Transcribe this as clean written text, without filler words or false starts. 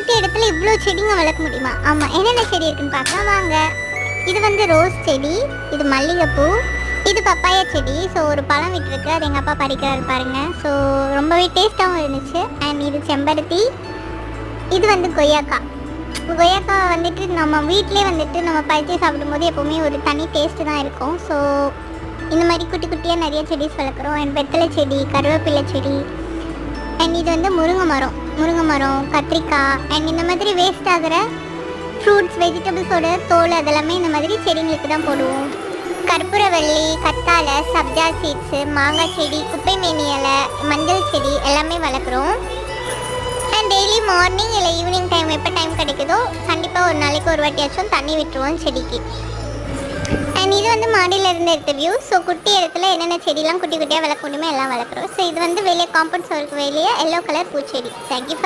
குட்டி இடத்துல இவ்வளோ செடிங்க வளர்க்க முடியுமா? ஆமாம், என்னென்ன செடி இருக்குன்னு பார்க்கலாம் வாங்க. இது வந்து ரோஸ் செடி, இது மல்லிகைப்பூ, இது பப்பாயா செடி. ஸோ ஒரு பழம் விட்டுருக்கு, அது எங்கள் அப்பா பறிக்கிறாரு பாருங்க. ஸோ ரொம்பவே டேஸ்ட்டாகவும் இருந்துச்சு. அண்ட் இது செம்பருத்தி, இது வந்து கொய்யாக்கா. கொய்யாக்கா வந்துட்டு நம்ம வீட்டிலே வந்துட்டு நம்ம பறித்து சாப்பிடும்போது எப்போவுமே ஒரு தனி டேஸ்ட்டு தான் இருக்கும். ஸோ இந்த மாதிரி குட்டி குட்டியாக நிறைய செடிஸ் வளர்க்குறோம். அண்ட் வெத்தலை செடி, கருவேப்பிலை செடி, அண்ட் இது வந்து முருங்கை மரம், கத்திரிக்காய், அண்ட் இந்த மாதிரி வேஸ்ட் ஆகிற ஃப்ரூட்ஸ் வெஜிடபிள்ஸோட தோல் அதெல்லாமே இந்த மாதிரி செடிங்களுக்கு தான் போடுவோம். கற்பூரவள்ளி, கத்தாழை, சப்ஜா சீட்ஸு, மாங்காய் செடி, குப்பை மேனி இலை, மஞ்சள் செடி எல்லாமே வளர்க்குறோம். அண்ட் டெய்லி மார்னிங் இல்லை ஈவினிங் டைம் எப்போ டைம் கிடைக்குதோ கண்டிப்பாக ஒரு நாளைக்கு ஒரு வாட்டியாச்சும் தண்ணி விட்டுருவோம் செடிக்கு. அண்ட் இது வந்து மாடியில் இருந்து எடுத்த வியூ. ஸோ குட்டி இடத்துல என்னென்ன செடிலாம் குட்டி குட்டியாக வளர்க்க முடியுமோ எல்லாம் வளர்க்குறோம். ஸோ இது வந்து வெளியே காம்பவுண்ட் சோருக்கு வெளியே எல்லோ கலர் பூச்செடி. Thank you for